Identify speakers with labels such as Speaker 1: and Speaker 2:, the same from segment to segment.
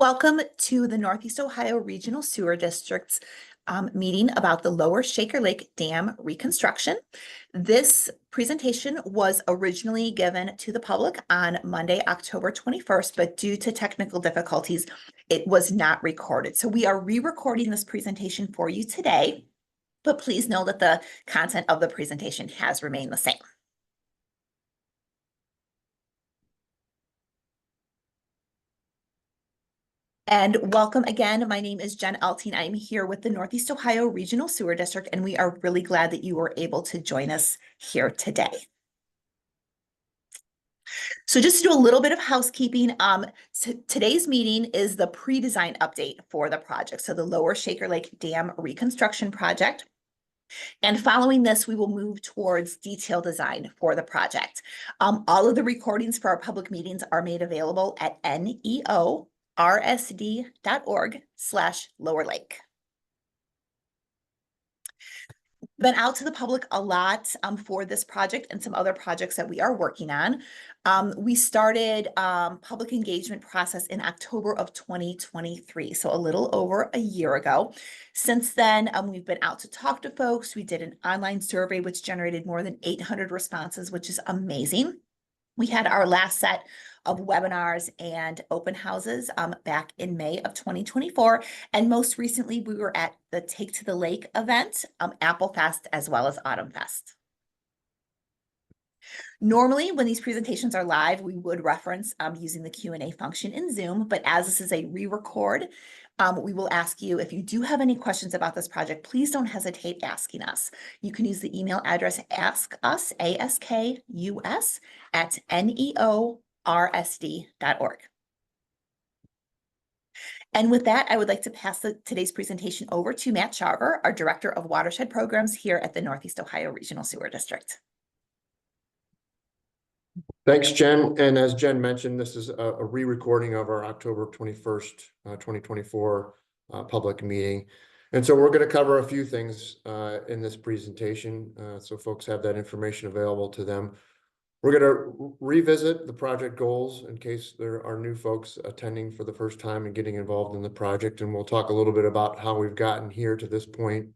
Speaker 1: Welcome to the Northeast Ohio Regional Sewer District's meeting about the Lower Shaker Lake Dam Reconstruction. This presentation was originally given to the public on Monday, October 21st, but due to technical difficulties, it was not recorded. So we are re-recording this presentation for you today, but please know that the content of the presentation has remained the same. And welcome again. My name is Jen Altine. I'm here with the Northeast Ohio Regional Sewer District, and we are really glad that you were able to join us here today. So just to do a little bit of housekeeping, today's meeting is the pre-design update for the project. So the Lower Shaker Lake Dam Reconstruction Project. And following this, we will move towards detailed design for the project. All of the recordings for our public meetings are made available at neorsd.org/Lower Lake. Been out to the public a lot for this project and some other projects that we are working on. We started public engagement process in October of 2023, so a little over a year ago. Since then, we've been out to talk to folks. We did an online survey, which generated more than 800 responses, which is amazing. We had our last set of webinars and open houses back in May of 2024. And most recently, we were at the Take to the Lake event, Apple Fest, as well as Autumn Fest. Normally, when these presentations are live, we would reference using the Q&A function in Zoom, but as this is a re-record, we will ask you if you do have any questions about this project, please don't hesitate asking us. You can use the email address askus, ASKUS, at neorsd.org. And with that, I would like to pass today's presentation over to Matt Sharver, our Director of Watershed Programs here at the Northeast Ohio Regional Sewer District.
Speaker 2: Thanks, Jen. And as Jen mentioned, this is a re-recording of our October 21st, 2024 public meeting. And so we're going to cover a few things in this presentation, so folks have that information available to them. We're going to revisit the project goals in case there are new folks attending for the first time and getting involved in the project. And we'll talk a little bit about how we've gotten here to this point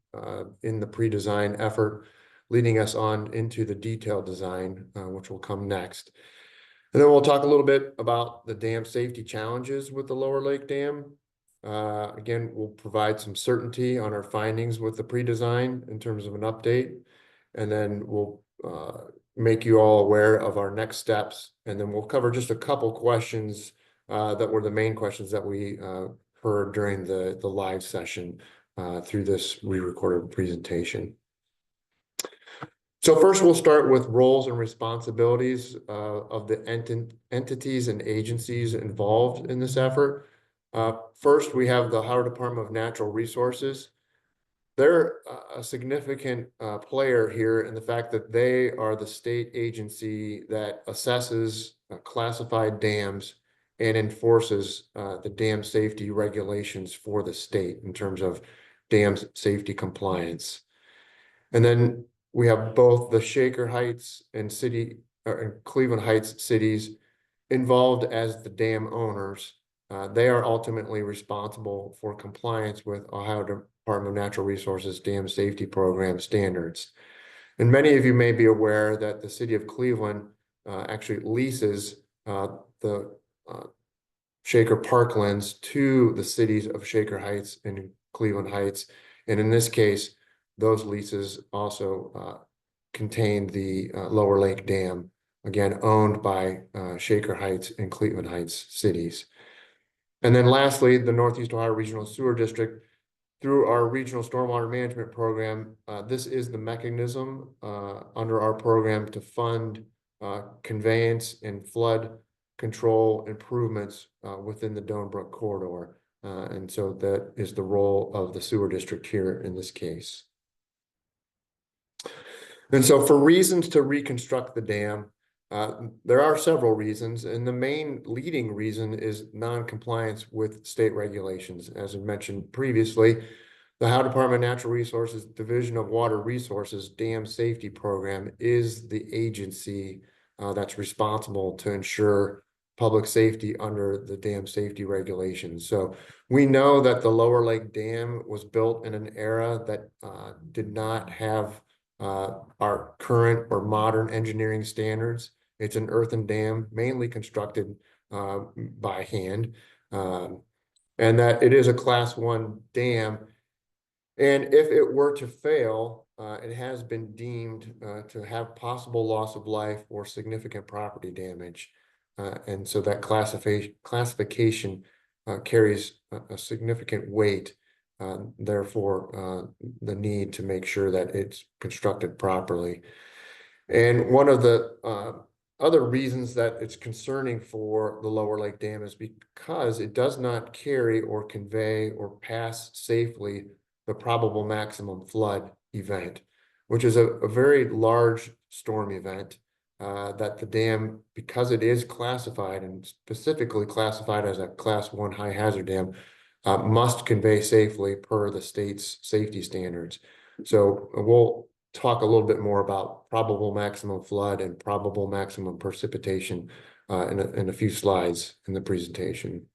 Speaker 2: in the pre-design effort, leading us on into the detailed design, which will come next. And then we'll talk a little bit about the dam safety challenges with the Lower Lake Dam. Again, we'll provide some certainty on our findings with the pre-design in terms of an update. And then we'll make you all aware of our next steps. And then we'll cover just a couple questions that were the main questions that we heard during the live session through this re-recorded presentation. So first, we'll start with roles and responsibilities of the entities and agencies involved in this effort. First, we have the Ohio Department of Natural Resources. They're a significant player here in the fact that they are the state agency that assesses classified dams and enforces the dam safety regulations for the state in terms of dam safety compliance. And then we have both the Shaker Heights and Cleveland Heights cities involved as the dam owners. They are ultimately responsible for compliance with Ohio Department of Natural Resources Dam Safety Program standards. And many of you may be aware that the city of Cleveland actually leases the Shaker Parklands to the cities of Shaker Heights and Cleveland Heights. And in this case, those leases also contain the Lower Lake Dam, again, owned by Shaker Heights and Cleveland Heights cities. And then lastly, the Northeast Ohio Regional Sewer District, through our Regional Stormwater Management Program, this is the mechanism under our program to fund conveyance and flood control improvements within the Donebrook corridor. And so that is the role of the sewer district here in this case. And so for reasons to reconstruct the dam, there are several reasons, and the main leading reason is non-compliance with state regulations. As I mentioned previously, the Ohio Department of Natural Resources Division of Water Resources Dam Safety Program is the agency that's responsible to ensure public safety under the dam safety regulations. So we know that the Lower Lake Dam was built in an era that did not have our current or modern engineering standards. It's an earthen dam, mainly constructed by hand, and that it is a Class 1 dam. And if it were to fail, it has been deemed to have possible loss of life or significant property damage. And so that classification carries a significant weight. Therefore, the need to make sure that it's constructed properly. And one of the other reasons that it's concerning for the Lower Lake Dam is because it does not carry or convey or pass safely the probable maximum flood event, which is a very large storm event that the dam, because it is classified and specifically classified as a Class 1 high hazard dam, must convey safely per the state's safety standards. So we'll talk a little bit more about probable maximum flood and probable maximum precipitation in a few slides in the presentation.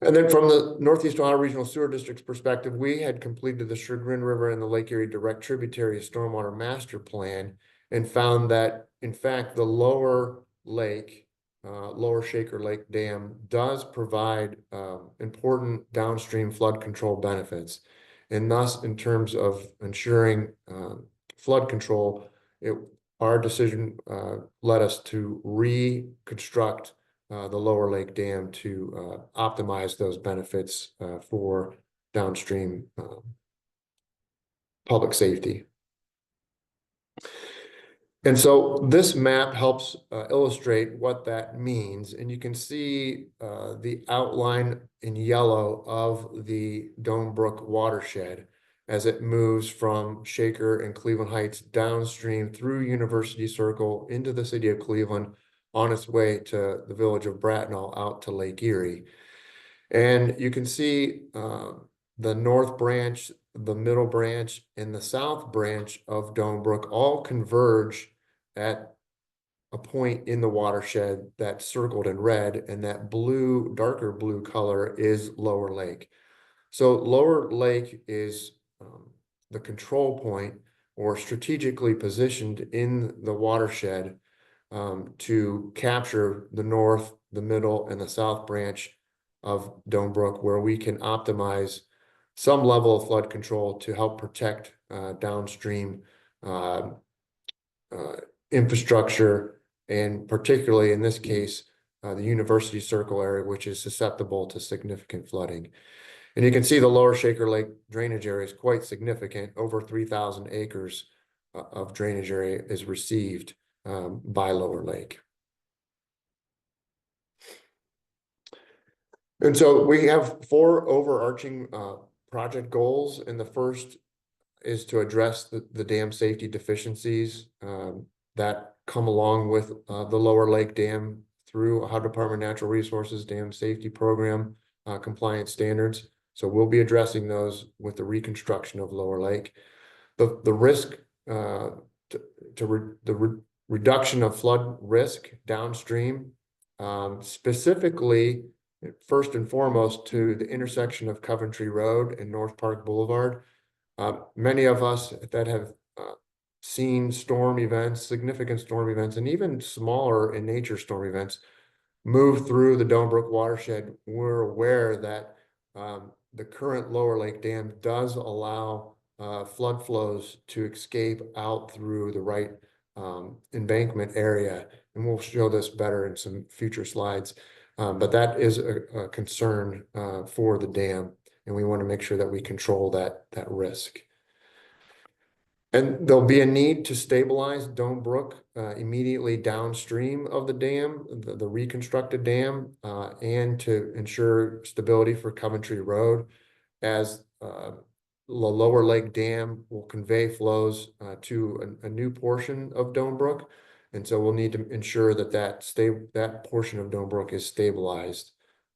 Speaker 2: And then from the Northeast Ohio Regional Sewer District's perspective, we had completed the Chagrin River and the Lake Erie Direct Tributary Stormwater Master Plan and found that, in fact, the lower lake, lower Shaker Lake Dam does provide important downstream flood control benefits. And thus, in terms of ensuring flood control, our decision led us to reconstruct the Lower Lake Dam to optimize those benefits for downstream public safety. And so this map helps illustrate what that means. And you can see the outline in yellow of the Dome Brook watershed as it moves from Shaker and Cleveland Heights downstream through University Circle into the city of Cleveland on its way to the village of Bracknell out to Lake Erie. And you can see the north branch, the middle branch, and the south branch of Dome Brook all converge at a point in the watershed that's circled in red, and that blue, darker blue color is Lower Lake. So Lower Lake is the control point or strategically positioned in the watershed to capture the north, the middle, and the south branch of Dome Brook, where we can optimize some level of flood control to help protect downstream infrastructure, and particularly in this case, the University Circle area, which is susceptible to significant flooding. And you can see the lower Shaker Lake drainage area is quite significant. Over 3,000 acres of drainage area is received by Lower Lake. And so we have 4 overarching project goals, and the first is to address the dam safety deficiencies that come along with the Lower Lake Dam through Ohio Department of Natural Resources Dam Safety Program compliance standards. So we'll be addressing those with the reconstruction of Lower Lake. The risk reduction of flood risk downstream, specifically, first and foremost, to the intersection of Coventry Road and North Park Boulevard. Many of us that have seen storm events, significant storm events, and even smaller in nature storm events move through the Dome Brook watershed, we're aware that the current Lower Lake Dam does allow flood flows to escape out through the right embankment area. And we'll show this better in some future slides. But that is a concern for the dam, and we want to make sure that we control that risk. And there'll be a need to stabilize Dome Brook immediately downstream of the dam, the reconstructed dam, and to ensure stability for Coventry Road, as the Lower Lake Dam will convey flows to a new portion of Dome Brook. And so we'll need to ensure that that portion of Dome Brook is stabilized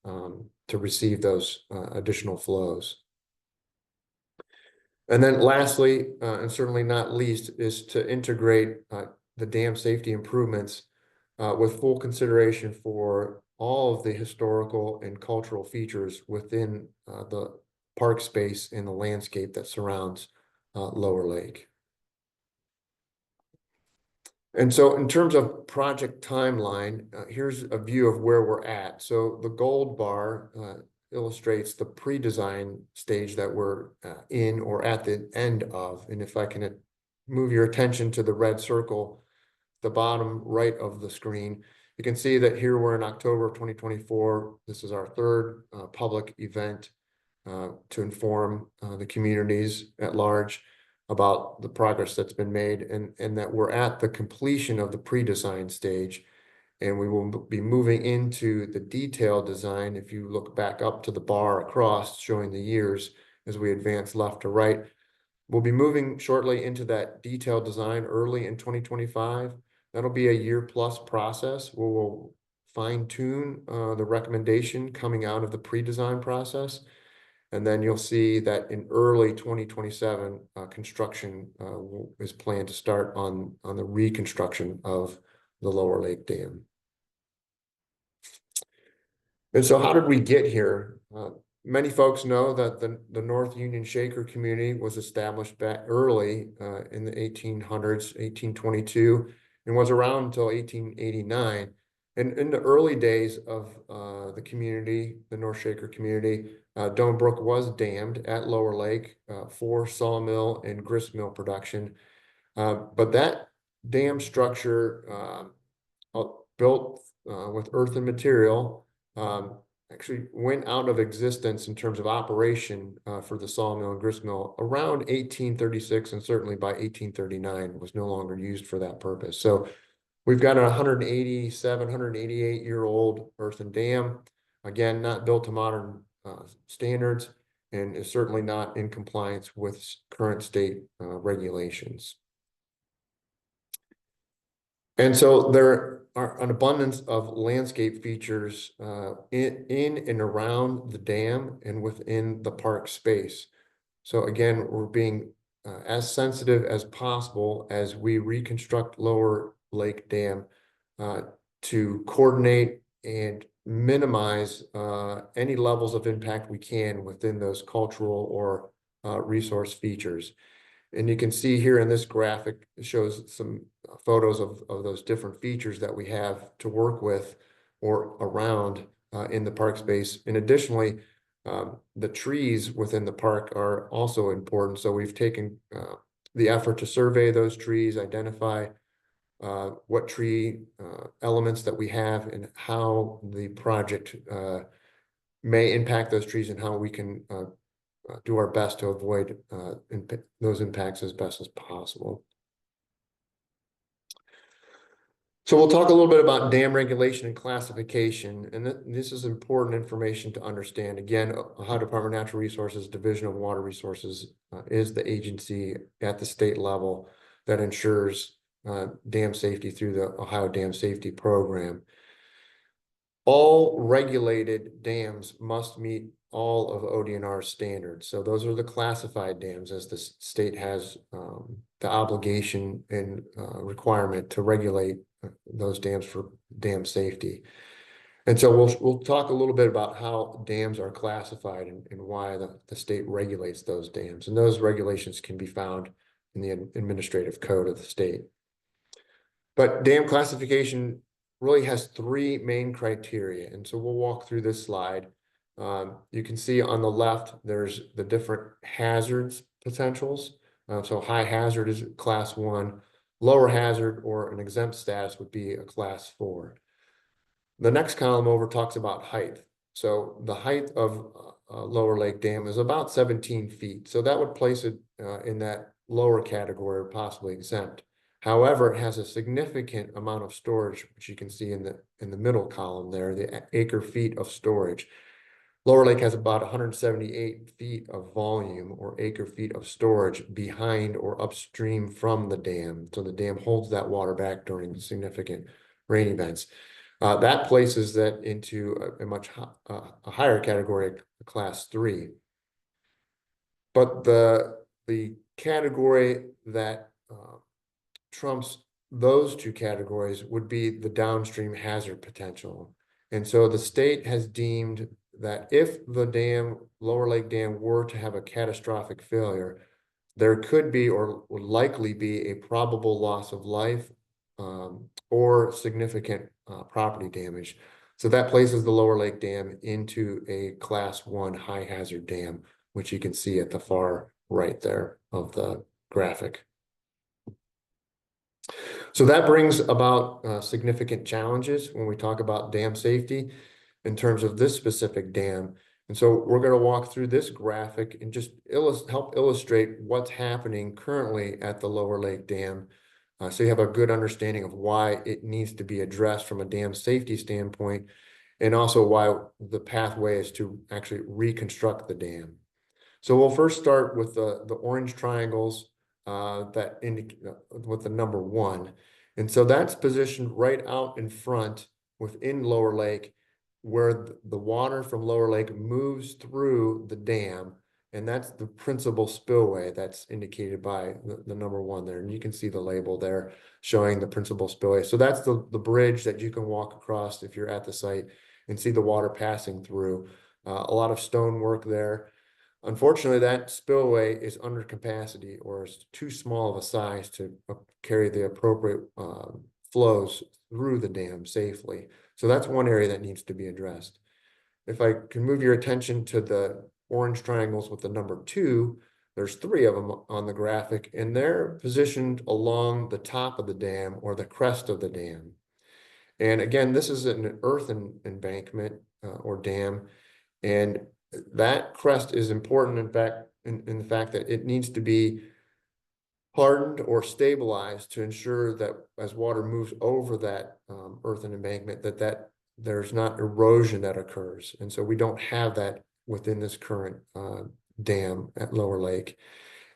Speaker 2: to receive those additional flows. And then lastly, and certainly not least, is to integrate the dam safety improvements with full consideration for all of the historical and cultural features within the park space and the landscape that surrounds Lower Lake. And so in terms of project timeline, here's a view of where we're at. So the gold bar illustrates the pre-design stage that we're in or at the end of. And if I can move your attention to the red circle, the bottom right of the screen, you can see that here we're in October of 2024. This is our third public event to inform the communities at large about the progress that's been made, and that we're at the completion of the pre-design stage, and we will be moving into the detailed design. If you look back up to the bar across showing the years as we advance left to right, we'll be moving shortly into that detailed design early in 2025. That'll be a year-plus process where we'll fine-tune the recommendation coming out of the pre-design process. And then you'll see that in early 2027, construction is planned to start on the reconstruction of the Lower Lake Dam. And so how did we get here? Many folks know that the North Union Shaker community was established back early in the 1800s, 1822, and was around until 1889. And in the early days of the community, the North Shaker community, Dome Brook was dammed at Lower Lake for sawmill and gristmill production. But that dam structure built with earthen material actually went out of existence in terms of operation for the sawmill and gristmill around 1836, and certainly by 1839 was no longer used for that purpose. So we've got a 187, 188-year-old earthen dam, again, not built to modern standards, and is certainly not in compliance with current state regulations. And so there are an abundance of landscape features in and around the dam and within the park space. So again, we're being as sensitive as possible as we reconstruct Lower Lake Dam to coordinate and minimize any levels of impact we can within those cultural or resource features. And you can see here in this graphic, it shows some photos of those different features that we have to work with or around in the park space. And additionally, the trees within the park are also important. So we've taken the effort to survey those trees, identify what tree elements that we have and how the project may impact those trees and how we can do our best to avoid those impacts as best as possible. So we'll talk a little bit about dam regulation and classification, and this is important information to understand. Again, Ohio Department of Natural Resources, Division of Water Resources is the agency at the state level that ensures dam safety through the Ohio Dam Safety Program. All regulated dams must meet all of ODNR standards. So those are the classified dams, as the state has the obligation and requirement to regulate those dams for dam safety. And so we'll talk a little bit about how dams are classified and why the state regulates those dams. And those regulations can be found in the administrative code of the state. But dam classification really has three main criteria. And so we'll walk through this slide. You can see on the left, there's the different hazards potentials. So high hazard is class 1, lower hazard or an exempt status would be a class 4. The next column over talks about height. So the height of Lower Lake Dam is about 17 feet. So that would place it in that lower category or possibly exempt. However, it has a significant amount of storage, which you can see in the middle column there, the acre feet of storage. Lower Lake has about 178 feet of volume or acre feet of storage behind or upstream from the dam. So the dam holds that water back during significant rain events. That places that into a much higher category, class 3. But the category that trumps those two categories would be the downstream hazard potential. And so the state has deemed that if the dam, Lower Lake Dam, were to have a catastrophic failure, there could be or would likely be a probable loss of life or significant property damage. So that places the Lower Lake Dam into a Class 1 high hazard dam, which you can see at the far right there of the graphic. So that brings about significant challenges when we talk about dam safety in terms of this specific dam. And so we're going to walk through this graphic and just help illustrate what's happening currently at the Lower Lake Dam. So you have a good understanding of why it needs to be addressed from a dam safety standpoint, and also why the pathway is to actually reconstruct the dam. So we'll first start with the orange triangles that indicate with the number 1. And so that's positioned right out in front within Lower Lake, where the water from Lower Lake moves through the dam. And that's the principal spillway that's indicated by the number 1 there. And you can see the label there showing the principal spillway. So that's the bridge that you can walk across if you're at the site and see the water passing through. A lot of stone work there. Unfortunately, that spillway is under capacity or is too small of a size to carry the appropriate flows through the dam safely. So that's one area that needs to be addressed. If I can move your attention to the orange triangles with the number 2, there's 3 of them on the graphic, and they're positioned along the top of the dam or the crest of the dam. And again, this is an earthen embankment or dam, and that crest is important, in fact, in the fact that it needs to be hardened or stabilized to ensure that as water moves over that earthen embankment, that there's not erosion that occurs. And so we don't have that within this current dam at Lower Lake.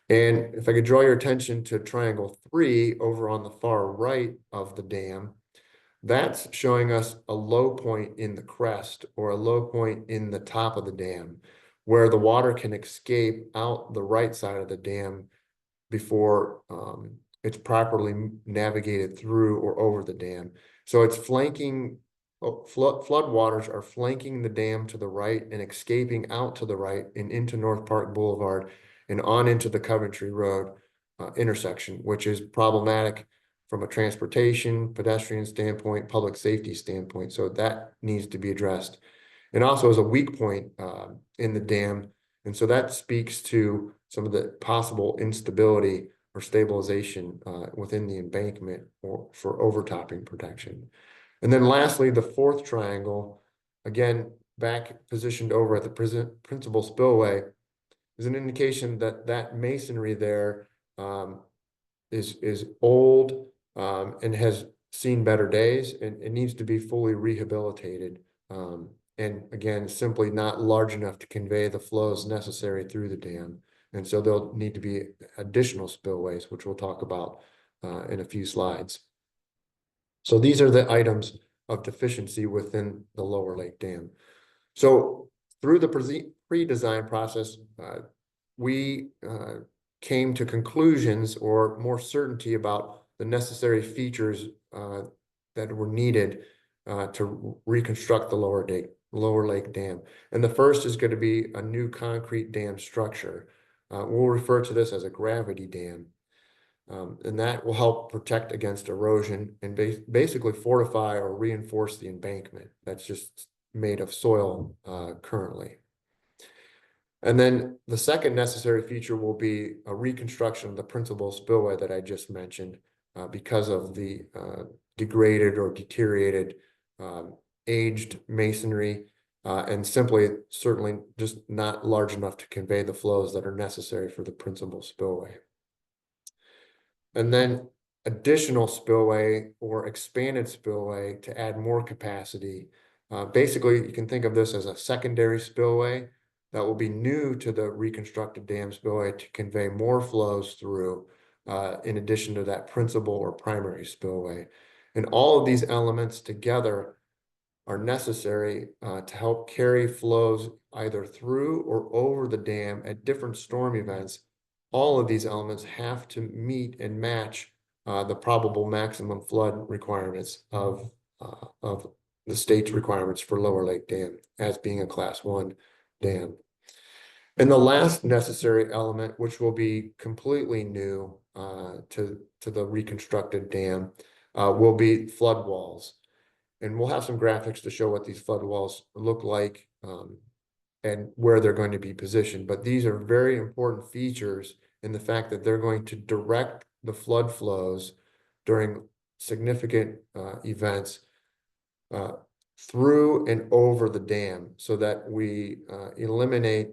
Speaker 2: And if I could draw your attention to triangle 3 over on the far right of the dam, that's showing us a low point in the crest or a low point in the top of the dam where the water can escape out the right side of the dam before it's properly navigated through or over the dam. So it's flanking, flood waters are flanking the dam to the right and escaping out to the right and into North Park Boulevard and on into the Coventry Road intersection, which is problematic from a transportation, pedestrian standpoint, public safety standpoint. So that needs to be addressed. And also as a weak point in the dam. And so that speaks to some of the possible instability or stabilization within the embankment or for overtopping protection. And then lastly, the 4th triangle, again, back positioned over at the principal spillway, is an indication that that masonry there is old and has seen better days, and it needs to be fully rehabilitated. And again, simply not large enough to convey the flows necessary through the dam. And so there'll need to be additional spillways, which we'll talk about in a few slides. So these are the items of deficiency within the Lower Lake Dam. So through the pre-design process, we came to conclusions or more certainty about the necessary features that were needed to reconstruct the Lower Lake Dam. And the first is going to be a new concrete dam structure. We'll refer to this as a gravity dam. And that will help protect against erosion and basically fortify or reinforce the embankment that's just made of soil currently. And then the second necessary feature will be a reconstruction of the principal spillway that I just mentioned because of the degraded or deteriorated aged masonry and certainly just not large enough to convey the flows that are necessary for the principal spillway. And then additional spillway or expanded spillway to add more capacity. Basically, you can think of this as a secondary spillway that will be new to the reconstructed dam spillway to convey more flows through in addition to that principal or primary spillway. And all of these elements together are necessary to help carry flows either through or over the dam at different storm events. All of these elements have to meet and match the probable maximum flood requirements of the state's requirements for Lower Lake Dam as being a Class 1 dam. And the last necessary element, which will be completely new to the reconstructed dam, will be flood walls. And we'll have some graphics to show what these flood walls look like and where they're going to be positioned. But these are very important features in the fact that they're going to direct the flood flows during significant events through and over the dam so that we eliminate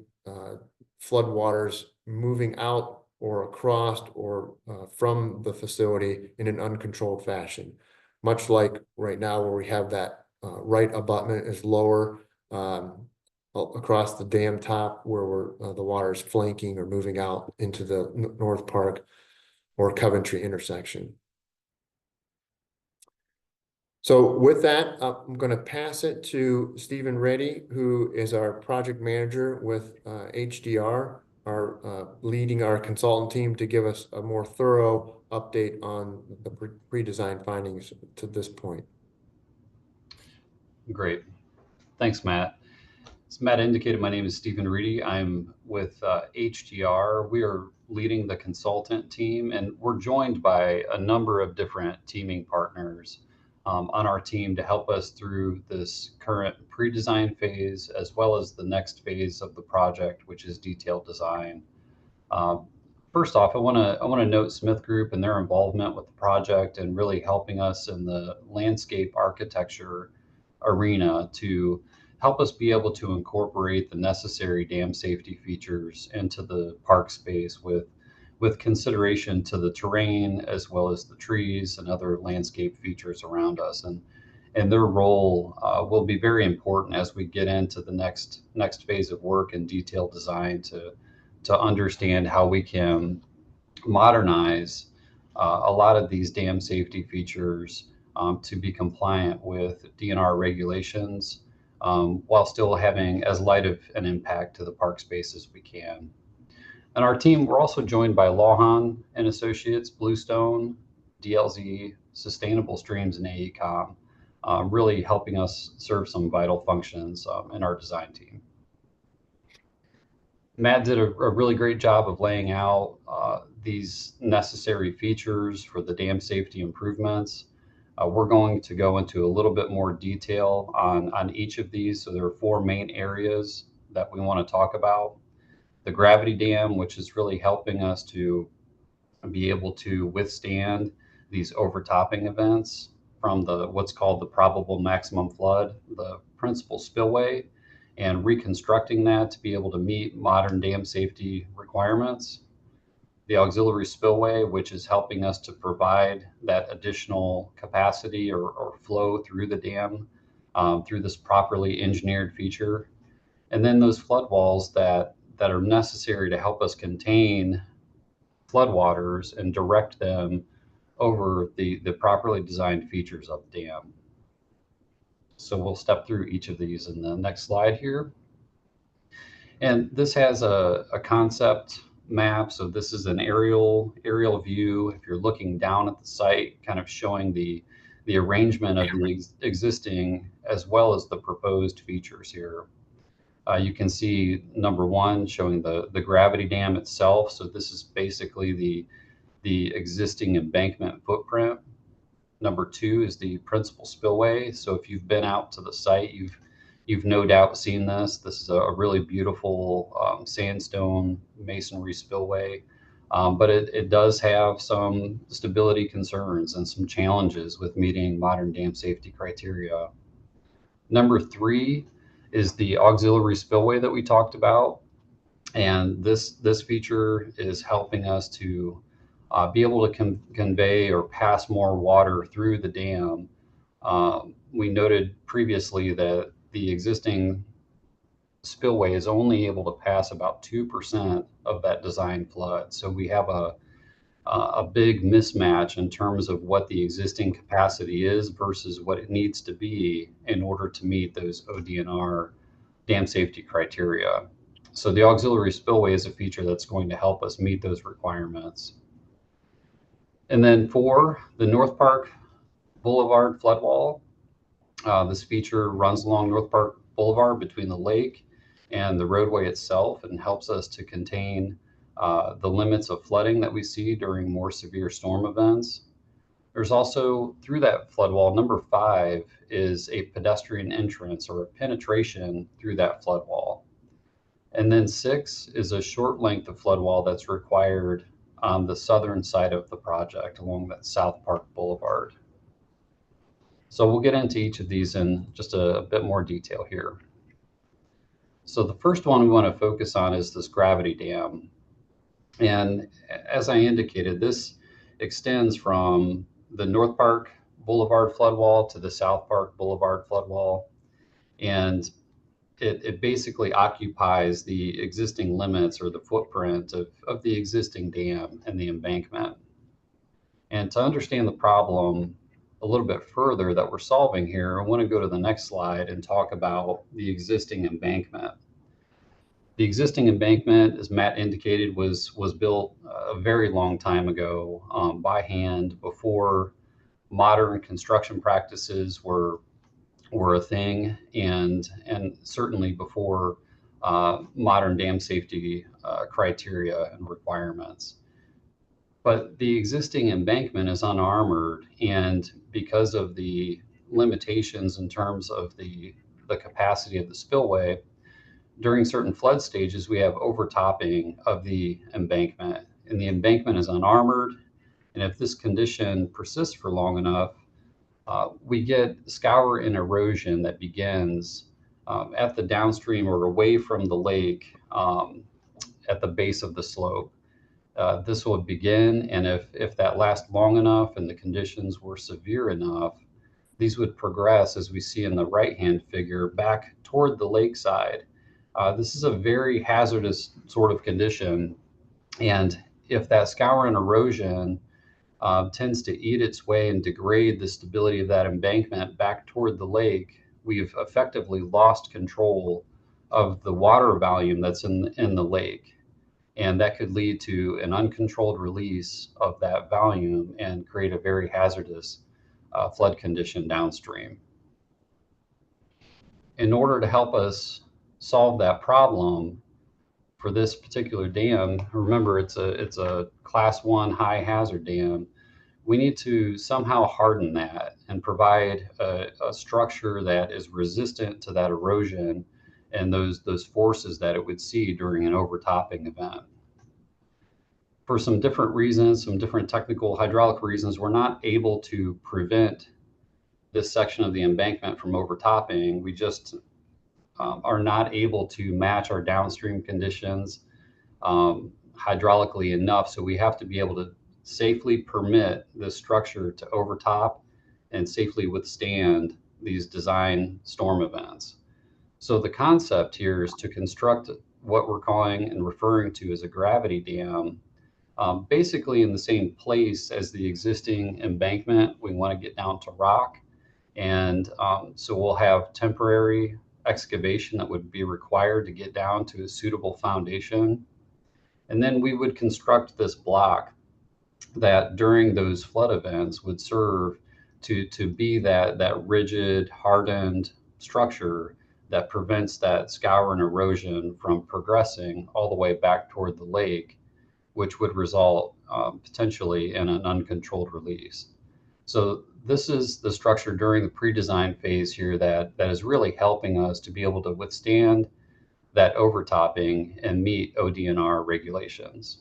Speaker 2: floodwaters moving out or across or from the facility in an uncontrolled fashion. Much like right now where we have that right abutment is lower across the dam top where the water is flanking or moving out into the North Park or Coventry intersection. So with that, I'm going to pass it to Stephen Reddy, who is our project manager with HDR, leading our consultant team to give us a more thorough update on the pre-design findings to this point.
Speaker 3: Great. Thanks, Matt. As Matt indicated, my name is Stephen Reedy. I'm with HDR. We are leading the consultant team, and we're joined by a number of different teaming partners on our team to help us through this current pre-design phase, as well as the next phase of the project, which is detailed design. First off, I want to note Smith Group and their involvement with the project and really helping us in the landscape architecture arena to help us be able to incorporate the necessary dam safety features into the park space with consideration to the terrain as well as the trees and other landscape features around us. And their role will be very important as we get into the next phase of work and detailed design to understand how we can modernize a lot of these dam safety features to be compliant with DNR regulations while still having as light of an impact to the park space as we can. And our team, we're also joined by Lawhon and Associates, Bluestone, DLZ, Sustainable Streams, and AECOM, really helping us serve some vital functions in our design team. Matt did a really great job of laying out these necessary features for the dam safety improvements. We're going to go into a little bit more detail on each of these. So there are four main areas that we want to talk about. The gravity dam, which is really helping us to be able to withstand these overtopping events from what's called the probable maximum flood, the principal spillway, and reconstructing that to be able to meet modern dam safety requirements. The auxiliary spillway, which is helping us to provide that additional capacity or flow through the dam through this properly engineered feature. And then those flood walls that are necessary to help us contain floodwaters and direct them over the properly designed features of the dam. So we'll step through each of these in the next slide here. And this has a concept map. So this is an aerial view. If you're looking down at the site, kind of showing the arrangement of the existing as well as the proposed features here. You can see number one showing the gravity dam itself. So this is basically the existing embankment footprint. Number two is the principal spillway. So if you've been out to the site, you've no doubt seen this. This is a really beautiful sandstone masonry spillway, but it does have some stability concerns and some challenges with meeting modern dam safety criteria. Number three is the auxiliary spillway that we talked about. And this feature is helping us to be able to convey or pass more water through the dam. We noted previously that the existing spillway is only able to pass about 2% of that design flood. So we have a big mismatch in terms of what the existing capacity is versus what it needs to be in order to meet those ODNR dam safety criteria. So the auxiliary spillway is a feature that's going to help us meet those requirements. And then 4, the North Park Boulevard flood wall. This feature runs along North Park Boulevard between the lake and the roadway itself and helps us to contain the limits of flooding that we see during more severe storm events. There's also, through that flood wall, number 5 is a pedestrian entrance or a penetration through that flood wall. And then 6 is a short length of flood wall that's required on the southern side of the project along that South Park Boulevard. So we'll get into each of these in just a bit more detail here. So the first one we want to focus on is this gravity dam. And as I indicated, this extends from the North Park Boulevard flood wall to the South Park Boulevard flood wall. And it basically occupies the existing limits or the footprint of the existing dam and the embankment. And to understand the problem a little bit further that we're solving here, I want to go to the next slide and talk about the existing embankment. The existing embankment, as Matt indicated, was built a very long time ago by hand before modern construction practices were a thing, and certainly before modern dam safety criteria and requirements. But the existing embankment is unarmored, and because of the limitations in terms of the capacity of the spillway, during certain flood stages, we have overtopping of the embankment, and the embankment is unarmored. And if this condition persists for long enough, we get scour and erosion that begins at the downstream or away from the lake at the base of the slope. This will begin, and if that lasts long enough and the conditions were severe enough, these would progress, as we see in the right-hand figure, back toward the lakeside. This is a very hazardous sort of condition, and if that scour and erosion tends to eat its way and degrade the stability of that embankment back toward the lake, we've effectively lost control of the water volume that's in the lake. And that could lead to an uncontrolled release of that volume and create a very hazardous flood condition downstream. In order to help us solve that problem for this particular dam, remember it's a class 1 high hazard dam, we need to somehow harden that and provide a structure that is resistant to that erosion and those forces that it would see during an overtopping event. For some different reasons, some different technical hydraulic reasons, we're not able to prevent this section of the embankment from overtopping. We just are not able to match our downstream conditions hydraulically enough. So we have to be able to safely permit this structure to overtop and safely withstand these design storm events. So the concept here is to construct what we're calling and referring to as a gravity dam, basically in the same place as the existing embankment. We want to get down to rock, and so we'll have temporary excavation that would be required to get down to a suitable foundation. And then we would construct this block that during those flood events would serve to be that rigid, hardened structure that prevents that scour and erosion from progressing all the way back toward the lake, which would result potentially in an uncontrolled release. So this is the structure during the pre-design phase here that is really helping us to be able to withstand that overtopping and meet ODNR regulations.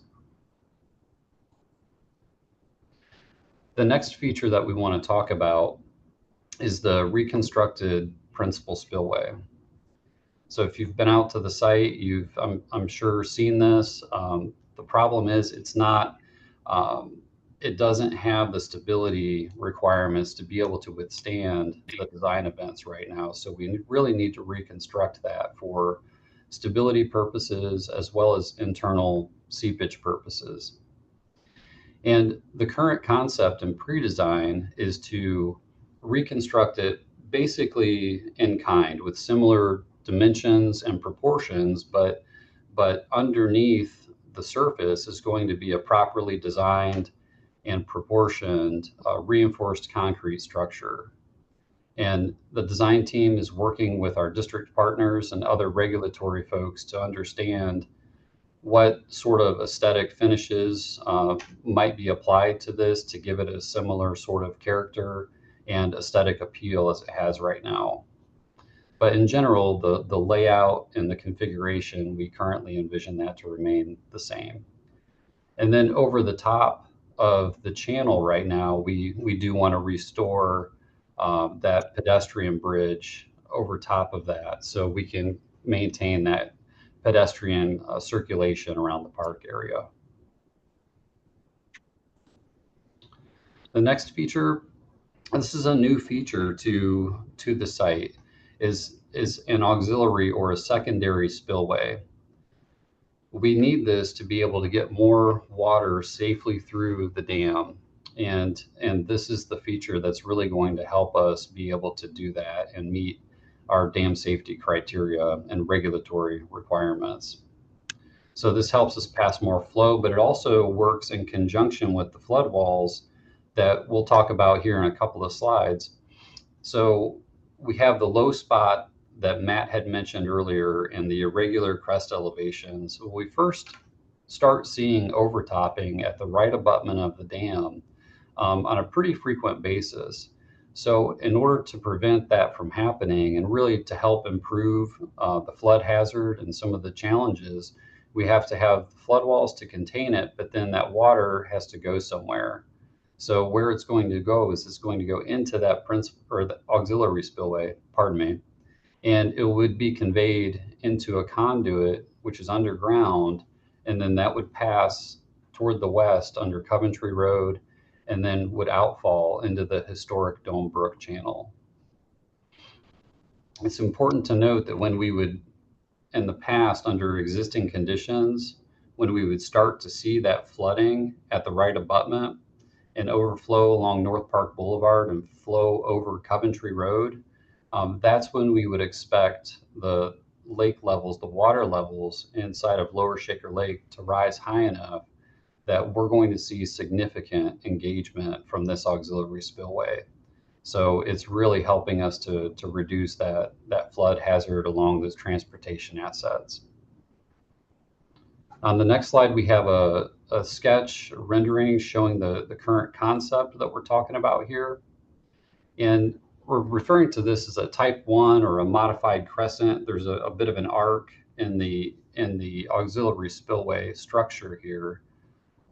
Speaker 3: The next feature that we want to talk about is the reconstructed principal spillway. So if you've been out to the site, I'm sure seen this. The problem is it's not, it doesn't have the stability requirements to be able to withstand the design events right now. So we really need to reconstruct that for stability purposes as well as internal seepage purposes. And the current concept in pre-design is to reconstruct it basically in kind with similar dimensions and proportions, but underneath the surface is going to be a properly designed and proportioned reinforced concrete structure. And the design team is working with our district partners and other regulatory folks to understand what sort of aesthetic finishes might be applied to this to give it a similar sort of character and aesthetic appeal as it has right now. But in general, the layout and the configuration, we currently envision that to remain the same. And then over the top of the channel right now, we do want to restore that pedestrian bridge over top of that so we can maintain that pedestrian circulation around the park area. The next feature, this is a new feature to the site, is an auxiliary or a secondary spillway. We need this to be able to get more water safely through the dam. And this is the feature that's really going to help us be able to do that and meet our dam safety criteria and regulatory requirements. So this helps us pass more flow, but it also works in conjunction with the flood walls that we'll talk about here in a couple of slides. So we have the low spot that Matt had mentioned earlier in the irregular crest elevations. We first start seeing overtopping at the right abutment of the dam on a pretty frequent basis. So in order to prevent that from happening and really to help improve the flood hazard and some of the challenges, we have to have flood walls to contain it, but then that water has to go somewhere. So where it's going to go is it's going to go into that principal or the auxiliary spillway, pardon me, and it would be conveyed into a conduit, which is underground, and then that would pass toward the west under Coventry Road and then would outfall into the historic Dome Brook channel. It's important to note that when we would, in the past, under existing conditions, when we would start to see that flooding at the right abutment and overflow along North Park Boulevard and flow over Coventry Road, that's when we would expect the lake levels, the water levels inside of Lower Shaker Lake to rise high enough that we're going to see significant engagement from this auxiliary spillway. So it's really helping us to reduce that flood hazard along those transportation assets. On the next slide, we have a sketch rendering showing the current concept that we're talking about here. And we're referring to this as a type 1 or a modified crescent. There's a bit of an arc in the auxiliary spillway structure here.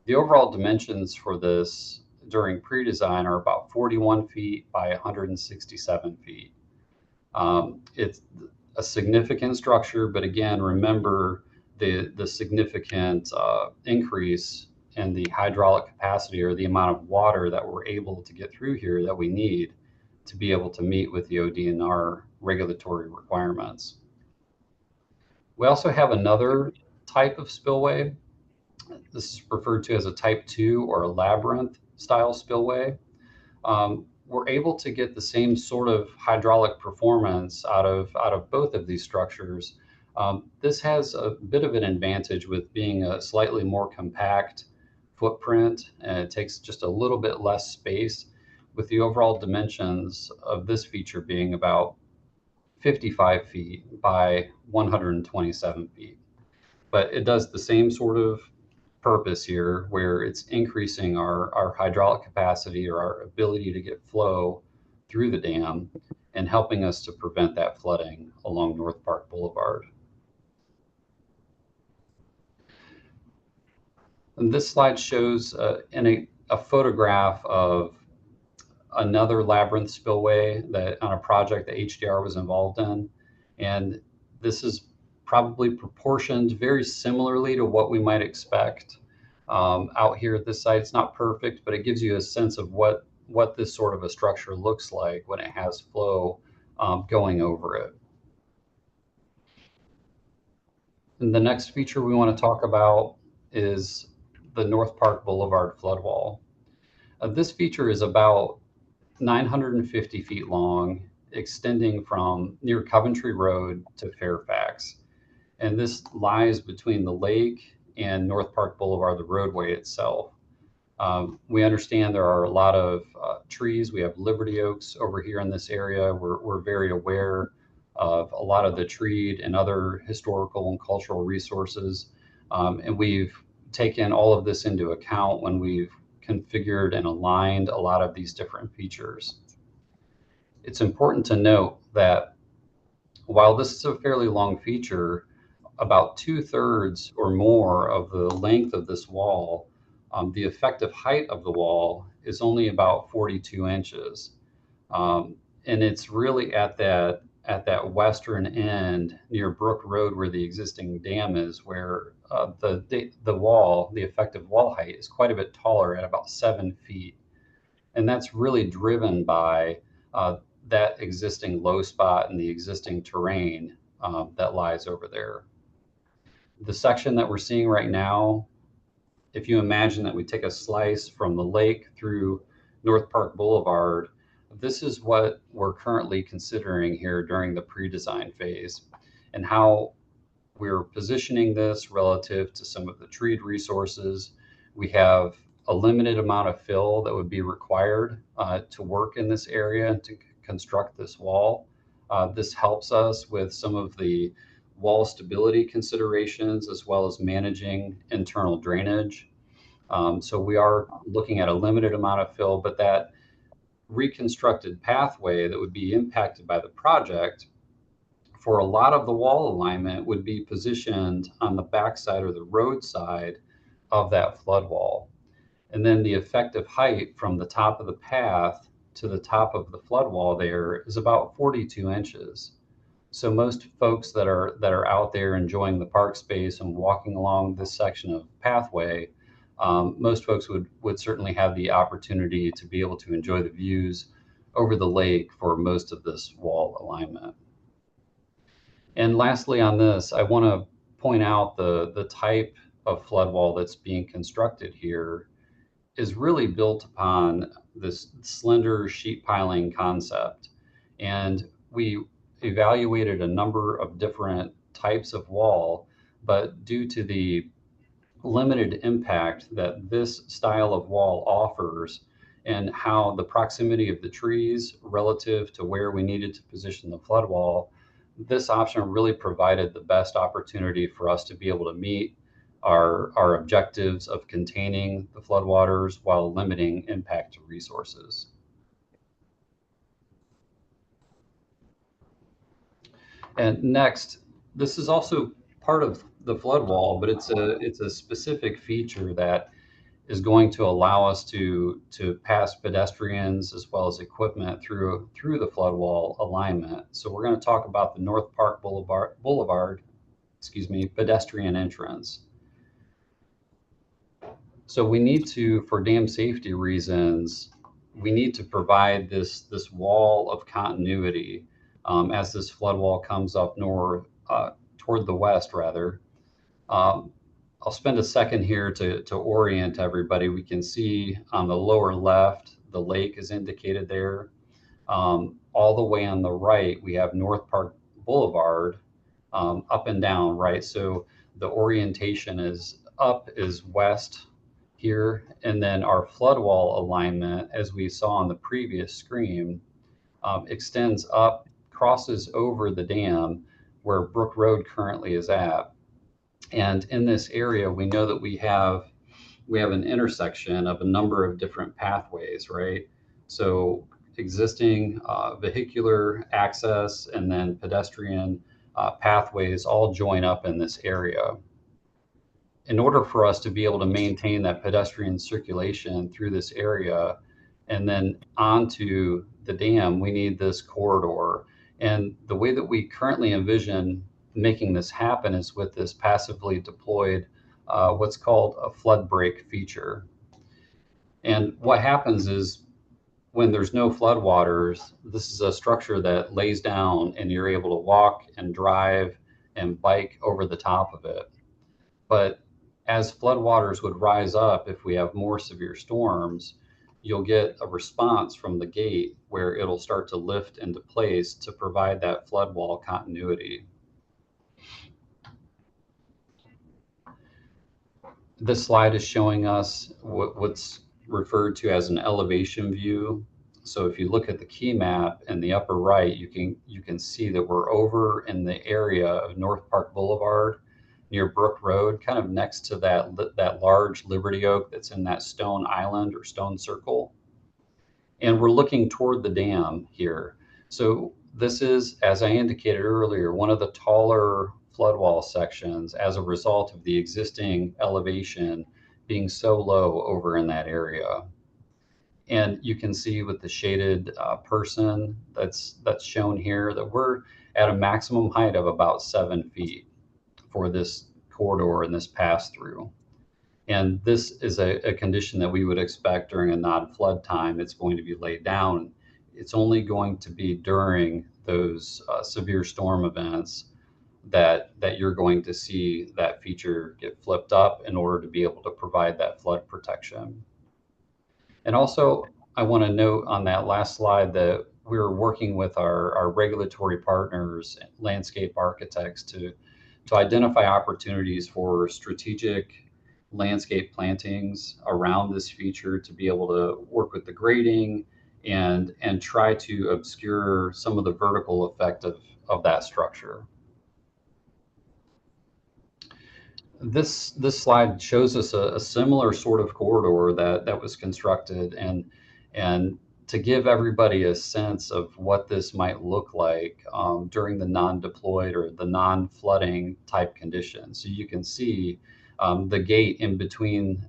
Speaker 3: The overall dimensions for this during pre-design are about 41 feet by 167 feet. It's a significant structure, but again, remember the significant increase in the hydraulic capacity or the amount of water that we're able to get through here that we need to be able to meet with the ODNR regulatory requirements. We also have another type of spillway. This is referred to as a type 2 or a labyrinth style spillway. We're able to get the same sort of hydraulic performance out of both of these structures. This has a bit of an advantage with being a slightly more compact footprint, and it takes just a little bit less space, with the overall dimensions of this feature being about 55 feet by 127 feet. But it does the same sort of purpose here, where it's increasing our hydraulic capacity or our ability to get flow through the dam and helping us to prevent that flooding along North Park Boulevard. And this slide shows a photograph of another labyrinth spillway that on a project that HDR was involved in. And this is probably proportioned very similarly to what we might expect out here at this site. It's not perfect, but it gives you a sense of what this sort of a structure looks like when it has flow going over it. And the next feature we want to talk about is the North Park Boulevard flood wall. This feature is about 950 feet long, extending from near Coventry Road to Fairfax. And this lies between the lake and North Park Boulevard, the roadway itself. We understand there are a lot of trees. We have Liberty Oaks over here in this area. We're very aware of a lot of the tree and other historical and cultural resources. And we've taken all of this into account when we've configured and aligned a lot of these different features. It's important to note that while this is a fairly long feature, about 2/3 or more of the length of this wall, the effective height of the wall is only about 42 inches. And it's really at that western end near Brook Road where the existing dam is, where the effective wall height is quite a bit taller at about 7 feet. And that's really driven by that existing low spot and the existing terrain that lies over there. The section that we're seeing right now, if you imagine that we take a slice from the lake through North Park Boulevard, this is what we're currently considering here during the pre-design phase, and how we're positioning this relative to some of the treed resources. We have a limited amount of fill that would be required to work in this area and to construct this wall. This helps us with some of the wall stability considerations as well as managing internal drainage. So we are looking at a limited amount of fill, but that reconstructed pathway that would be impacted by the project for a lot of the wall alignment would be positioned on the backside or the roadside of that flood wall. And then the effective height from the top of the path to the top of the flood wall there is about 42 inches. So most folks that are out there enjoying the park space and walking along this section of pathway, most folks would certainly have the opportunity to be able to enjoy the views over the lake for most of this wall alignment. And lastly on this, I want to point out the type of flood wall that's being constructed here is really built upon this slender sheet piling concept. And we evaluated a number of different types of wall, but due to the limited impact that this style of wall offers and how the proximity of the trees relative to where we needed to position the flood wall, this option really provided the best opportunity for us to be able to meet our objectives of containing the floodwaters while limiting impact to resources. And next, this is also part of the flood wall, but it's a specific feature that is going to allow us to pass pedestrians as well as equipment through the flood wall alignment. So we're going to talk about the North Park Boulevard, pedestrian entrance. So we need to, for dam safety reasons, we need to provide this wall of continuity as this flood wall comes up north, toward the west rather. I'll spend a second here to orient everybody. We can see on the lower left, the lake is indicated there. All the way on the right, we have North Park Boulevard, up and down, right? So the orientation is up is west here, and then our flood wall alignment, as we saw on the previous screen, extends up, crosses over the dam where Brook Road currently is at. And in this area, we know that we have an intersection of a number of different pathways, right? So existing vehicular access and then pedestrian pathways all join up in this area. In order for us to be able to maintain that pedestrian circulation through this area and then onto the dam, we need this corridor. And the way that we currently envision making this happen is with this passively deployed, what's called a flood break feature. And what happens is when there's no floodwaters, this is a structure that lays down and you're able to walk and drive and bike over the top of it. But as floodwaters would rise up, if we have more severe storms, you'll get a response from the gate where it'll start to lift into place to provide that flood wall continuity. This slide is showing us what's referred to as an elevation view. So if you look at the key map in the upper right, you can see that we're over in the area of North Park Boulevard near Brook Road, kind of next to that large Liberty Oak that's in that stone island or stone circle. And we're looking toward the dam here. So this is, as I indicated earlier, one of the taller flood wall sections as a result of the existing elevation being so low over in that area. And you can see with the shaded person that's shown here that we're at a maximum height of about 7 feet for this corridor and this pass through. And this is a condition that we would expect during a non-flood time. It's going to be laid down. It's only going to be during those severe storm events that you're going to see that feature get flipped up in order to be able to provide that flood protection. And also, I want to note on that last slide that we're working with our regulatory partners, landscape architects, to identify opportunities for strategic landscape plantings around this feature to be able to work with the grading and try to obscure some of the vertical effect of that structure. This slide shows us a similar sort of corridor that was constructed, and to give everybody a sense of what this might look like during the non-deployed or the non-flooding type conditions. So you can see the gate in between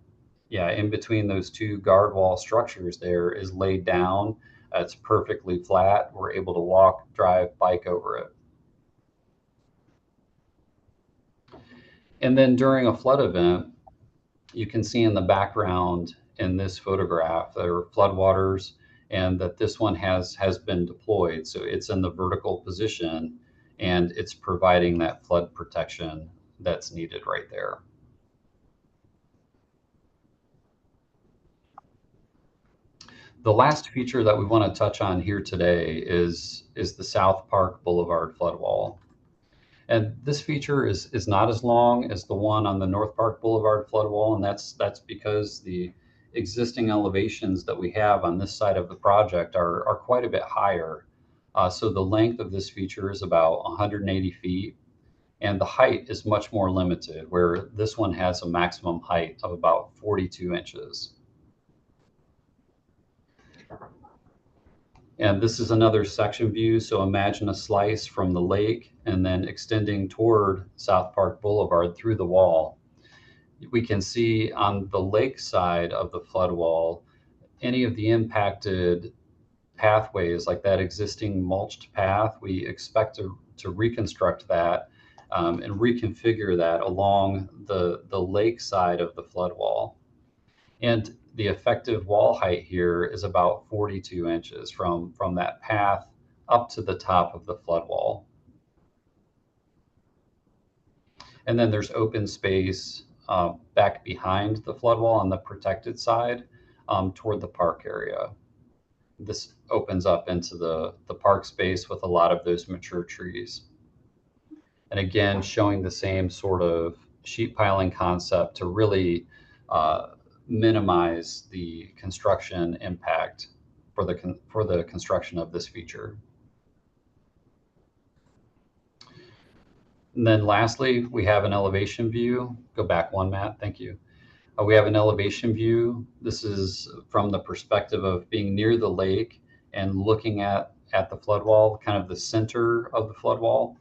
Speaker 3: those two guard wall structures there is laid down. It's perfectly flat. We're able to walk, drive, bike over it. And then during a flood event, you can see in the background in this photograph, there are floodwaters, and that this one has been deployed. So it's in the vertical position and it's providing that flood protection that's needed right there. The last feature that we want to touch on here today is the South Park Boulevard flood wall. And this feature is not as long as the one on the North Park Boulevard flood wall, and that's because the existing elevations that we have on this side of the project are quite a bit higher. So the length of this feature is about 180 feet, and the height is much more limited, where this one has a maximum height of about 42 inches. And this is another section view. So imagine a slice from the lake and then extending toward South Park Boulevard through the wall. We can see on the lake side of the flood wall, any of the impacted pathways, like that existing mulched path, we expect to reconstruct that and reconfigure that along the lake side of the flood wall. And the effective wall height here is about 42 inches from that path up to the top of the flood wall. And then there's open space back behind the flood wall on the protected side toward the park area. This opens up into the park space with a lot of those mature trees. And again, showing the same sort of sheet piling concept to really minimize the construction impact for the construction of this feature. And then lastly, we have an elevation view. Go back one, Matt, thank you. We have an elevation view. This is from the perspective of being near the lake and looking at the flood wall, kind of the center of the flood wall.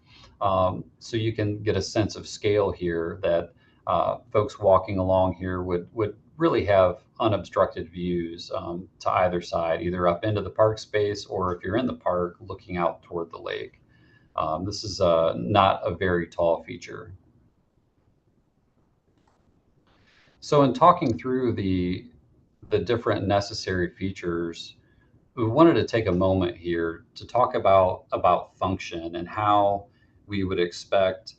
Speaker 3: So you can get a sense of scale here that folks walking along here would really have unobstructed views to either side, either up into the park space, or if you're in the park, looking out toward the lake. This is not a very tall feature. So in talking through the different necessary features, we wanted to take a moment here to talk about function and how we would expect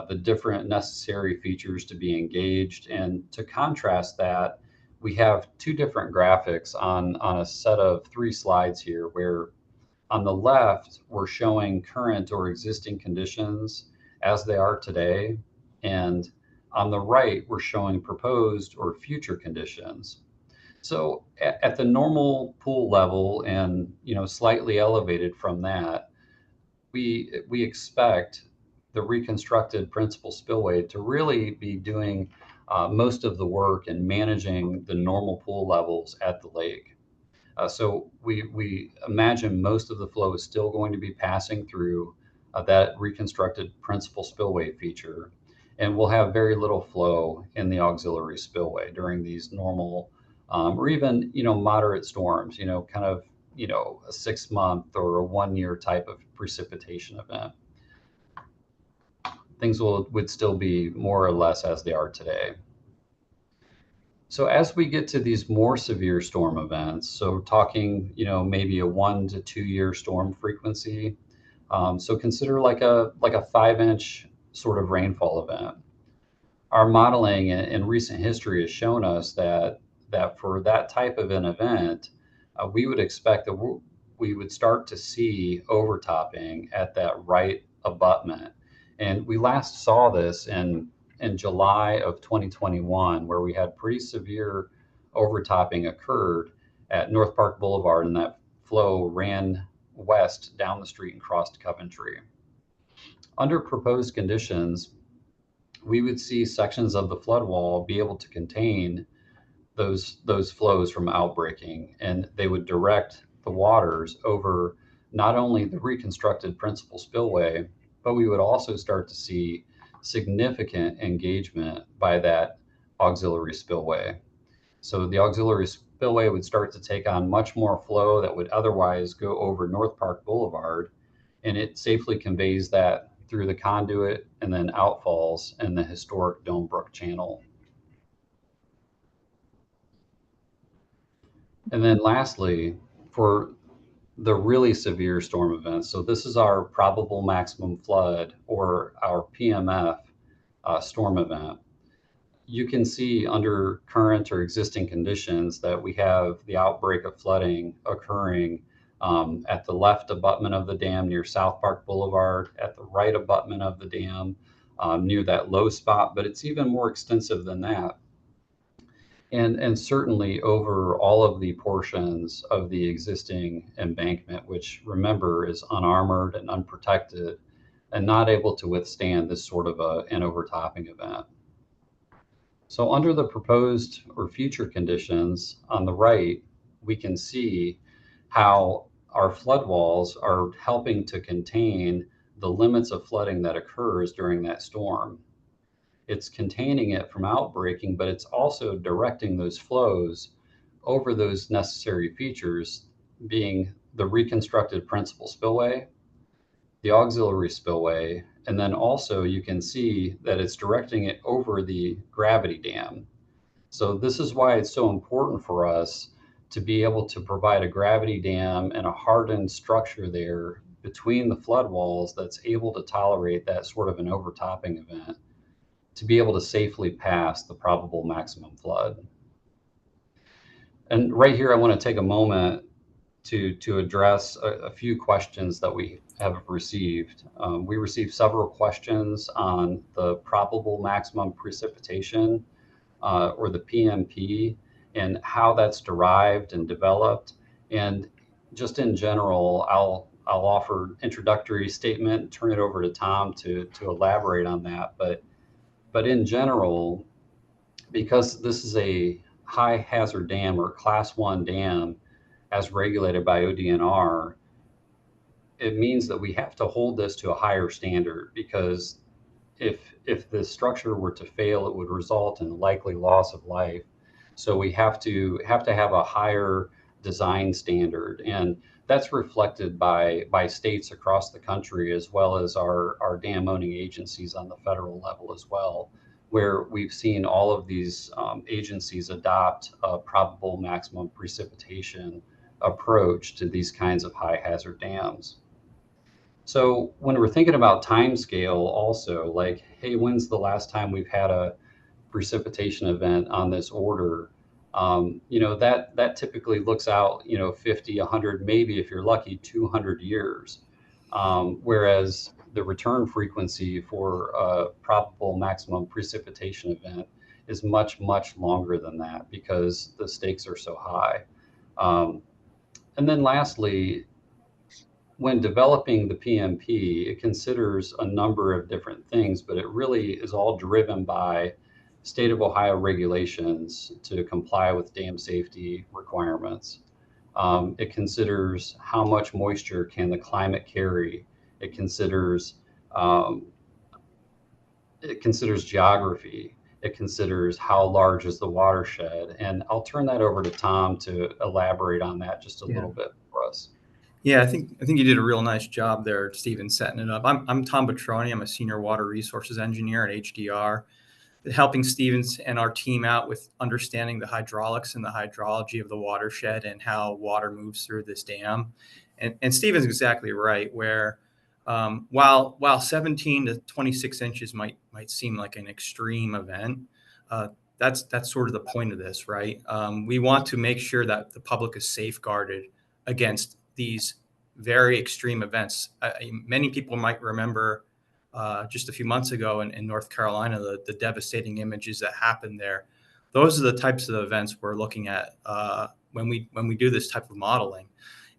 Speaker 3: the different necessary features to be engaged. And to contrast that, we have two different graphics on a set of 3 slides here, where on the left, we're showing current or existing conditions as they are today. And on the right, we're showing proposed or future conditions. So at the normal pool level and, slightly elevated from that, we expect the reconstructed principal spillway to really be doing most of the work in managing the normal pool levels at the lake. So we imagine most of the flow is still going to be passing through that reconstructed principal spillway feature, and we'll have very little flow in the auxiliary spillway during these normal or even moderate storms. Kind of a 6 month or a 1 year type of precipitation event. Things would still be more or less as they are today. So as we get to these more severe storm events, so talking, maybe a 1 to 2 year storm frequency. So consider like a 5-inch sort of rainfall event. Our modeling in recent history has shown us that for that type of an event, we would expect that we would start to see overtopping at that right abutment. And we last saw this in July of 2021, where we had pretty severe overtopping occurred at North Park Boulevard, and that flow ran west down the street and crossed Coventry. Under proposed conditions, we would see sections of the flood wall be able to contain those flows from outbreaking, and they would direct the waters over not only the reconstructed principal spillway, but we would also start to see significant engagement by that auxiliary spillway. So the auxiliary spillway would start to take on much more flow that would otherwise go over North Park Boulevard, and it safely conveys that through the conduit and then outfalls in the historic Dome Brook Channel. And then lastly, for the really severe storm events, so this is our probable maximum flood, or our PMF storm event. You can see under current or existing conditions that we have the outbreak of flooding occurring at the left abutment of the dam near South Park Boulevard, at the right abutment of the dam near that low spot, but it's even more extensive than that. And certainly over all of the portions of the existing embankment, which, remember, is unarmored and unprotected and not able to withstand this sort of an overtopping event. So under the proposed or future conditions on the right, we can see how our flood walls are helping to contain the limits of flooding that occurs during that storm. It's containing it from outbreaking, but it's also directing those flows over those necessary features, being the reconstructed principal spillway, the auxiliary spillway, and then also you can see that it's directing it over the gravity dam. So this is why it's so important for us to be able to provide a gravity dam and a hardened structure there between the flood walls that's able to tolerate that sort of an overtopping event, to be able to safely pass the probable maximum flood. And right here, I want to take a moment to address a few questions that we have received. We received several questions on the probable maximum precipitation, or the PMP, and how that's derived and developed. And just in general, I'll offer introductory statement, turn it over to Tom to elaborate on that. But in general, because this is a high hazard dam or class 1 dam as regulated by ODNR, it means that we have to hold this to a higher standard, because if the structure were to fail, it would result in likely loss of life. So we have to have a higher design standard, and that's reflected by states across the country, as well as our dam owning agencies on the federal level as well, where we've seen all of these agencies adopt a probable maximum precipitation approach to these kinds of high hazard dams. So when we're thinking about time scale also, like, hey, when's the last time we've had a precipitation event on this order? That typically looks out, 50, 100, maybe if you're lucky, 200 years. Whereas the return frequency for a probable maximum precipitation event is much, much longer than that because the stakes are so high. And then lastly, when developing the PMP, it considers a number of different things, but it really is all driven by state of Ohio regulations to comply with dam safety requirements. It considers how much moisture can the climate carry. It considers geography. It considers how large is the watershed. And I'll turn that over to Tom to elaborate on that just a little bit for us.
Speaker 4: Yeah, I think you did a real nice job there, Stephen, setting it up. I'm Tom Petroni. I'm a senior water resources engineer at HDR, helping Stevens and our team out with understanding the hydraulics and the hydrology of the watershed and how water moves through this dam. And Stephen's exactly right, where while 17 to 26 inches might seem like an extreme event, that's sort of the point of this, right? We want to make sure that the public is safeguarded against these very extreme events. Many people might remember just a few months ago in North Carolina, the devastating images that happened there. Those are the types of events we're looking at when we do this type of modeling.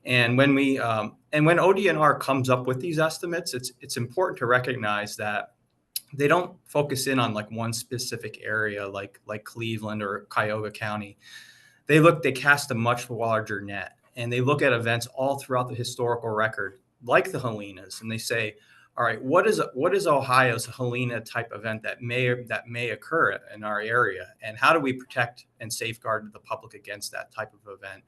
Speaker 4: And when when ODNR comes up with these estimates, it's important to recognize that they don't focus in on like one specific area, like Cleveland or Cuyahoga County. They cast a much larger net, and they look at events all throughout the historical record, like the Helenas, and they say, all right, what is Ohio's Helena type event that may occur in our area, and how do we protect and safeguard the public against that type of event?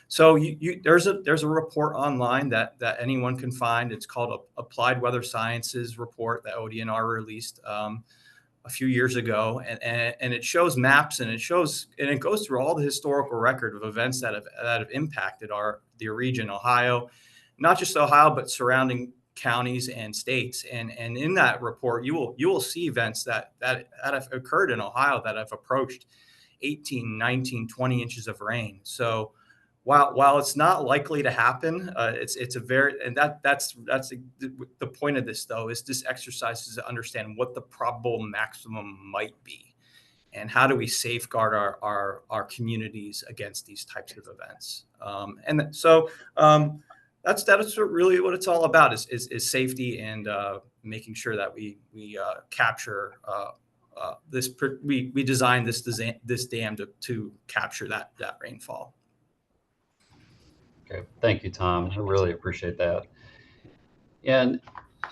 Speaker 4: So there's a report online that anyone can find. It's called Applied Weather Sciences report that ODNR released a few years ago, and it shows maps, and it goes through all the historical record of events that have impacted the region, Ohio, not just Ohio, but surrounding counties and states. And in that report, you will see events that have occurred in Ohio that have approached 18, 19, 20 inches of rain. So while it's not likely to happen, it's a very, and that's the point of this, though, is this exercise is to understand what the probable maximum might be, and how do we safeguard our communities against these types of events. That's really what it's all about, is safety and making sure that we capture this. We designed this dam to capture that rainfall.
Speaker 3: Okay, thank you, Tom. I really appreciate that. And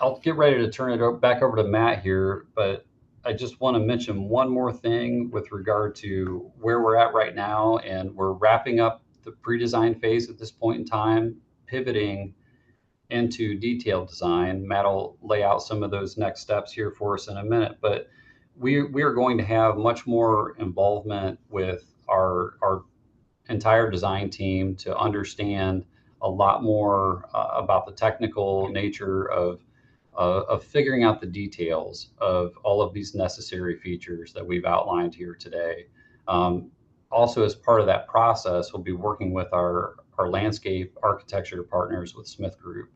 Speaker 3: I'll get ready to turn it back over to Matt here, but I just want to mention one more thing with regard to where we're at right now. And we're wrapping up the pre-design phase at this point in time, pivoting into detailed design. Matt will lay out some of those next steps here for us in a minute, but we are going to have much more involvement with our entire design team to understand a lot more about the technical nature of figuring out the details of all of these necessary features that we've outlined here today. Also, as part of that process, we'll be working with our landscape architecture partners with Smith Group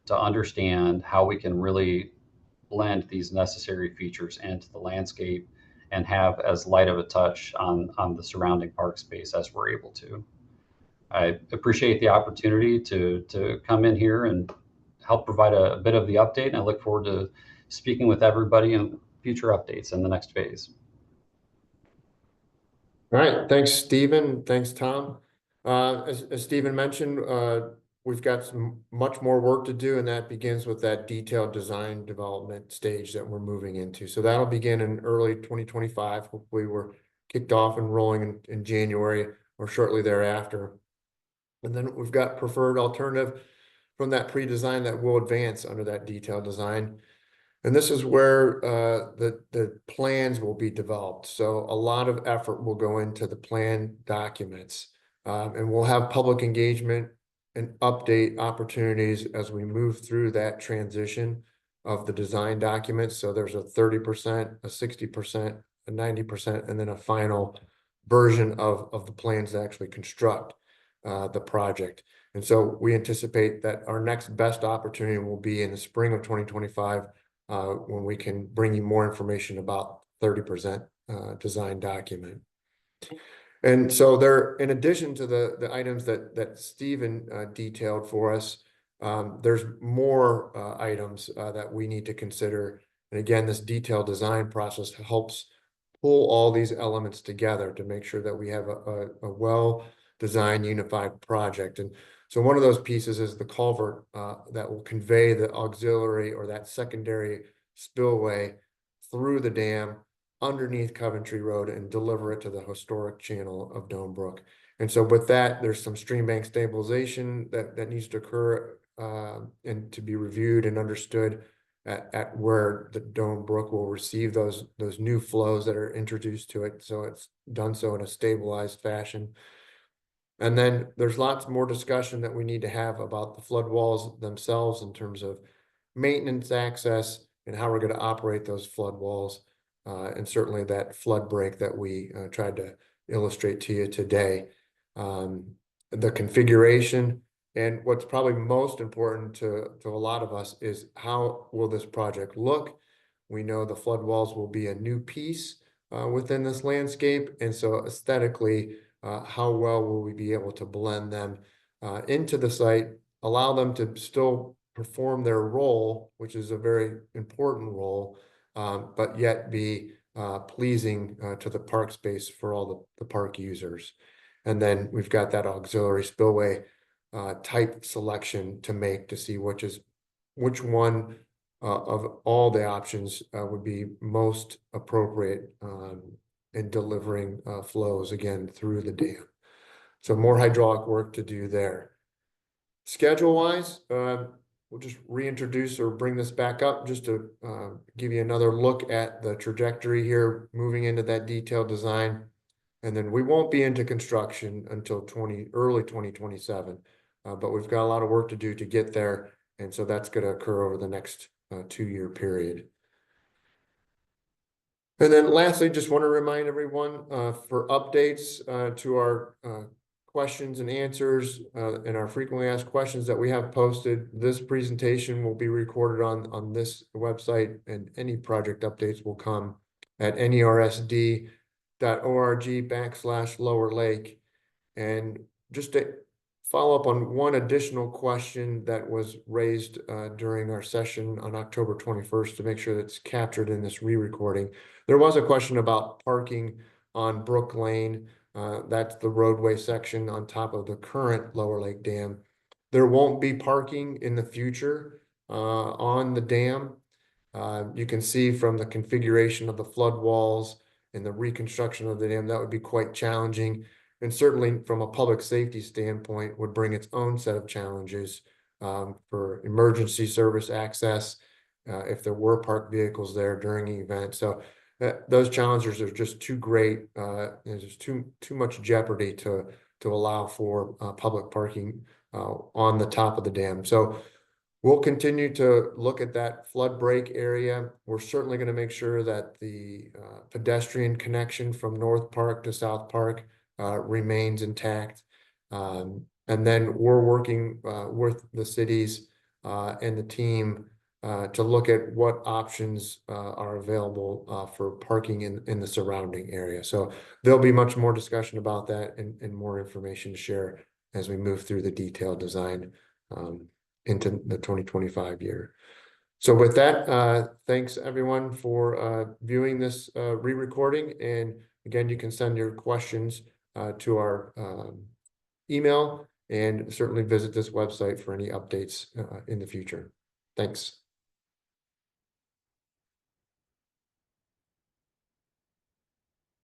Speaker 3: to understand how we can really blend these necessary features into the landscape and have as light of a touch on the surrounding park space as we're able to. I appreciate the opportunity to come in here and help provide a bit of the update, and I look forward to speaking with everybody in future updates in the next phase.
Speaker 2: All right, thanks, Stephen. Thanks, Tom. As Stephen mentioned, we've got much more work to do, and that begins with that detailed design development stage that we're moving into. So that'll begin in early 2025. Hopefully we're kicked off and rolling in January or shortly thereafter. And then we've got preferred alternative from that pre-design that will advance under that detailed design. And this is where the plans will be developed. So a lot of effort will go into the plan documents, and we'll have public engagement and update opportunities as we move through that transition of the design documents. So there's a 30%, a 60%, a 90%, and then a final version of the plans to actually construct the project. And so we anticipate that our next best opportunity will be in the spring of 2025, when we can bring you more information about 30% design document. And so there, in addition to the items that Stephen detailed for us, there's more items that we need to consider. And again, this detailed design process helps pull all these elements together to make sure that we have a well-designed, unified project. And so one of those pieces is the culvert that will convey the auxiliary or that secondary spillway through the dam underneath Coventry Road and deliver it to the historic channel of Dome Brook. And so with that, there's some stream bank stabilization that needs to occur and to be reviewed and understood at where the Dome Brook will receive those new flows that are introduced to it. So it's done so in a stabilized fashion. And then there's lots more discussion that we need to have about the flood walls themselves in terms of maintenance access and how we're going to operate those flood walls. And certainly that flood break that we tried to illustrate to you today. The configuration and what's probably most important to a lot of us is how will this project look? We know the flood walls will be a new piece within this landscape. And so aesthetically, how well will we be able to blend them into the site, allow them to still perform their role, which is a very important role, but yet be pleasing to the park space for all the park users. And then we've got that auxiliary spillway type selection to make to see which one of all the options would be most appropriate in delivering flows again through the dam. So more hydraulic work to do there. Schedule wise, we'll just reintroduce or bring this back up just to give you another look at the trajectory here, moving into that detailed design. And then we won't be into construction until early 2027, but we've got a lot of work to do to get there. And so that's going to occur over the next 2-year period. And then lastly, just want to remind everyone for updates to our questions and answers and our frequently asked questions that we have posted. This presentation will be recorded on this website, and any project updates will come at nersd.org/Lower Lake. And just to follow up on one additional question that was raised during our session on October 21st to make sure that's captured in this re-recording. There was a question about parking on Brook Lane. That's the roadway section on top of the current Lower Lake Dam. There won't be parking in the future on the dam. You can see from the configuration of the flood walls and the reconstruction of the dam, that would be quite challenging. And certainly from a public safety standpoint would bring its own set of challenges for emergency service access if there were parked vehicles there during an event. So those challenges are just too great. There's too much jeopardy to allow for public parking on the top of the dam. So we'll continue to look at that flood break area. We're certainly going to make sure that the pedestrian connection from North Park to South Park remains intact. And then we're working with the cities and the team to look at what options are available for parking in the surrounding area. So there'll be much more discussion about that and more information to share as we move through the detailed design into the 2025 year. So with that, thanks everyone for viewing this re-recording. And again, you can send your questions to our email and certainly visit this website for any updates in the future. Thanks.